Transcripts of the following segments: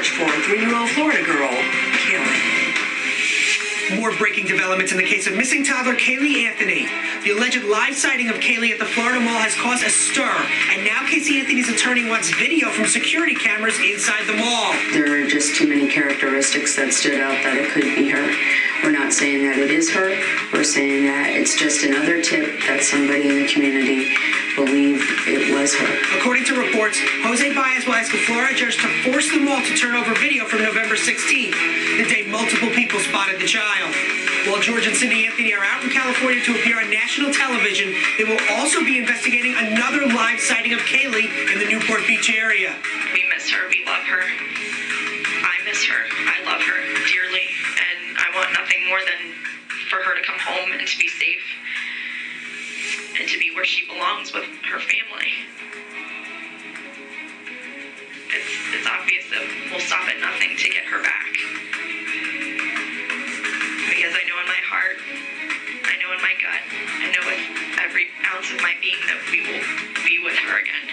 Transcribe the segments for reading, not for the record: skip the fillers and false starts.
search for 3-year-old Florida girl, Kaylee. More breaking developments in the case of missing toddler Caylee Anthony. The alleged live sighting of Caylee at the Florida Mall has caused a stir, and now Casey Anthony's attorney wants video from security cameras inside the mall. There are just too many characteristics that stood out that it could be her. We're not saying that it is her. We're saying that it's just another tip that somebody in the community believed it was her. According to reports, Jose Baez will ask a Florida judge to force the mall to turn over video from November 16th, the day multiple people spotted the child. While George and Cindy Anthony are out in California to appear on national television, they will also be investigating another live sighting of Caylee in the Newport Beach area. We miss her. We love her. I miss her. I love her dearly, and I want nothing more than for her to come home and to be safe and to be where she belongs with her family. It's obvious that we'll stop at nothing to get her back. Because I know in my heart, I know in my gut, I know with every ounce of my being that we will be with her again.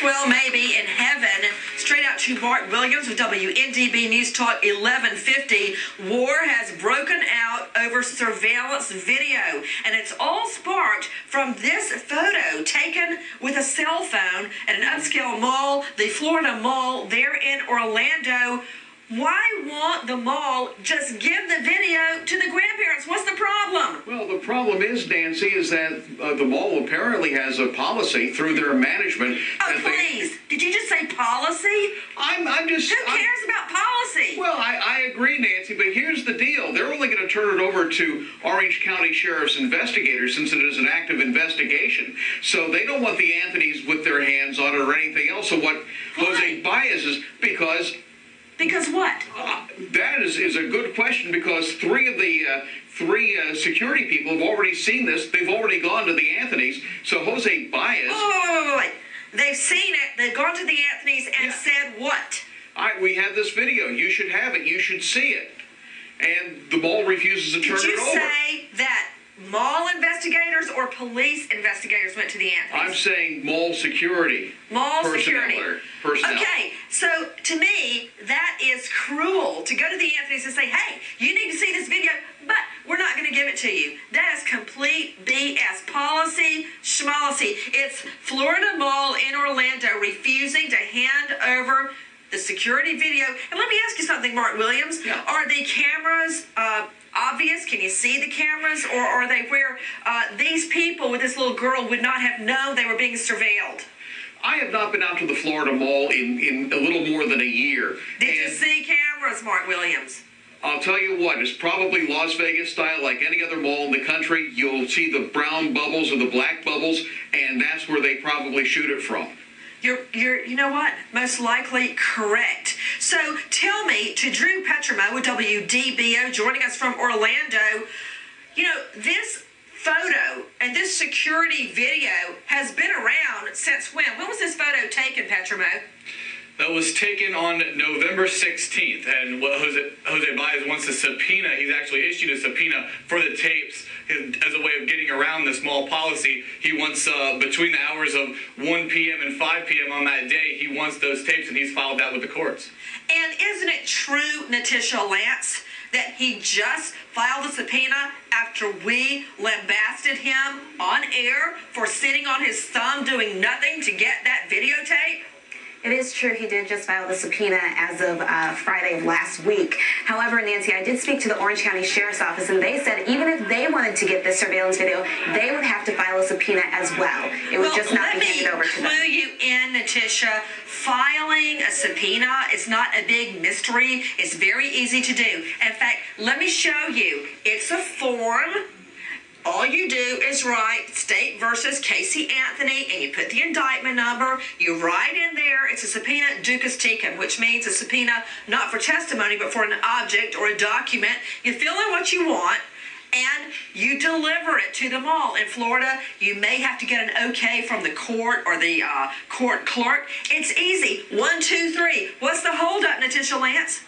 Well, maybe in heaven. Straight out to Mark Williams with WNDB News Talk 1150. War has broken out over surveillance video, and it's all sparked from this photo taken with a cell phone at an upscale mall, the Florida Mall there in Orlando. Why won't the mall just give the video to the grandparents? What's the problem? Well, the problem is, Nancy, is that the mall apparently has a policy through their management. Oh, please. Did you just say policy? I'm just... Who cares about policy? Well, I agree, Nancy, but here's the deal. They're only going to turn it over to Orange County Sheriff's investigators since it is an active investigation. So they don't want the Anthonys with their hands on it or anything else. So what Jose Baez is, because... Because what? That is a good question, because three of the security people have already seen this. They've already gone to the Anthonys. So Jose Baez... Wait. They've seen it. They've gone to the Anthonys and said what? We have this video. You should have it. You should see it. And the mall refuses to turn it over. Did you say that mall investigators or police investigators went to the Anthonys? I'm saying mall security. Mall security. Personnel. Okay, so to me, that is cruel to go to the Anthonys and say, hey, you need to see this video, but we're not going to give it to you. That is complete BS. Policy, schmolicy. It's Florida Mall in Orlando refusing to hand over the security video. And let me ask you something, Mark Williams. Yeah. Are the cameras obvious? Can you see the cameras? Or are they where these people with this little girl would not have known they were being surveilled? I have not been out to the Florida Mall in a little more than a year. Did you see cameras, Mark Williams? I'll tell you what, it's probably Las Vegas style, like any other mall in the country. You'll see the brown bubbles or the black bubbles, and that's where they probably shoot it from. You're you know what? Most likely correct. So tell me, to Drew Petromo with WDBO joining us from Orlando, you know, this photo and this security video has been around since when? When was this photo taken, Petromo? That was taken on November 16th, and what Jose Baez wants to subpoena, he's actually issued a subpoena for the tapes as a way of getting around this mall policy. He wants, between the hours of 1 p.m. and 5 p.m. on that day, he wants those tapes, and he's filed that with the courts. And isn't it true, Natisha Lance, that he just filed a subpoena after we lambasted him on air for sitting on his thumb doing nothing to get that videotape? It is true he did just file the subpoena as of Friday of last week. However, Nancy, I did speak to the Orange County Sheriff's Office, and they said even if they wanted to get this surveillance video, they would have to file a subpoena as well. It would just not be handed over to them. Let me clue you in, Natisha. Filing a subpoena is not a big mystery. It's very easy to do. In fact, let me show you. It's a form. All you do is write State versus Casey Anthony, and you put the indictment number. You write in there, it's a subpoena ducus tecum, which means a subpoena not for testimony, but for an object or a document. You fill in what you want, and you deliver it to the mall. In Florida, you may have to get an okay from the court or the court clerk. It's easy. 1, 2, 3. What's the holdup, Natisha Lance?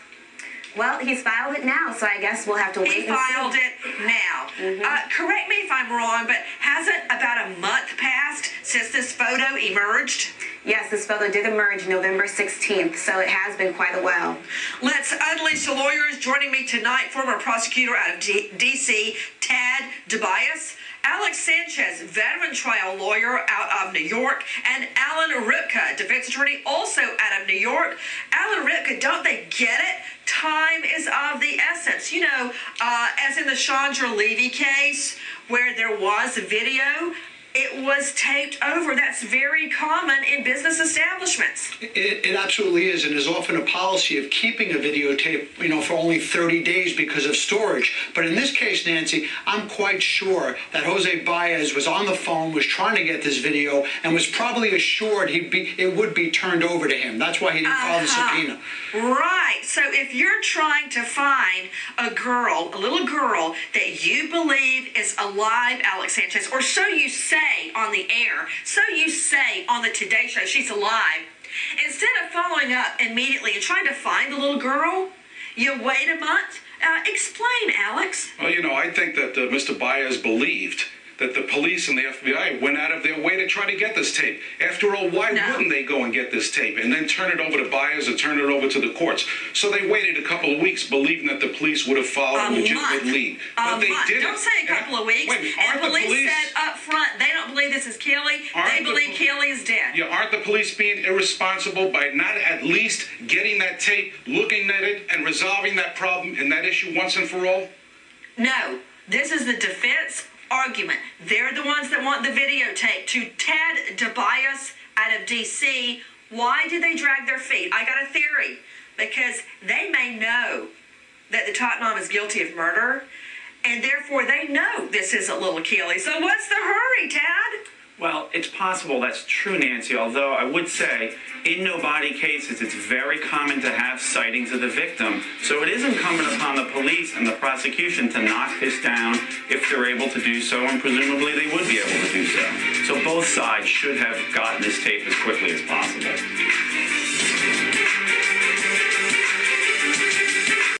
Well, he's filed it now, so I guess we'll have to wait He and filed see. it now. Correct me if I'm wrong, but hasn't about a month passed since this photo emerged? Yes, this photo did emerge November 16th, so it has been quite a while. Let's unleash the lawyers. Joining me tonight, former prosecutor out of D.C., Tad DeBias, Alex Sanchez, veteran trial lawyer out of New York, and Alan Ripka, defense attorney also out of New York. Alan Ripka, don't they get it? Time is of the essence. You know, as in the Chandra Levy case, where there was a video, it was taped over. That's very common in business establishments. It absolutely is, and there's often a policy of keeping a videotape, for only 30 days because of storage. But in this case, Nancy, I'm quite sure that Jose Baez was on the phone, was trying to get this video, and was probably assured it would be turned over to him. That's why he didn't file the subpoena. Right. So if you're trying to find a little girl that you believe is alive, Alex Sanchez, or so you say on the air, so you say on the Today Show she's alive, instead of following up immediately and trying to find the little girl, you wait a month. Explain, Alex. Well, I think that Mr. Baez believed that the police and the FBI went out of their way to try to get this tape. After all, why wouldn't they go and get this tape and then turn it over to Baez or turn it over to the courts? So they waited a couple of weeks, believing that the police would have followed a legitimate lead. But they didn't. Don't say a couple of weeks. And police said up front, they don't believe this is Kelly. They believe Kelly is dead. Yeah, aren't the police being irresponsible by not at least getting that tape, looking at it, and resolving that problem and that issue once and for all? No. This is the defense argument. They're the ones that want the videotape. To Tad DeBias out of D.C., why did they drag their feet? I got a theory. Because they may know that the Tottenham is guilty of murder, and therefore they know this isn't little Kelly. So what's the hurry, Tad? Well, it's possible that's true, Nancy, although I would say in no-body cases, it's very common to have sightings of the victim. So it is incumbent upon the police and the prosecution to knock this down if they're able to do so, and presumably they would be able to do so. So both sides should have gotten this tape as quickly as possible.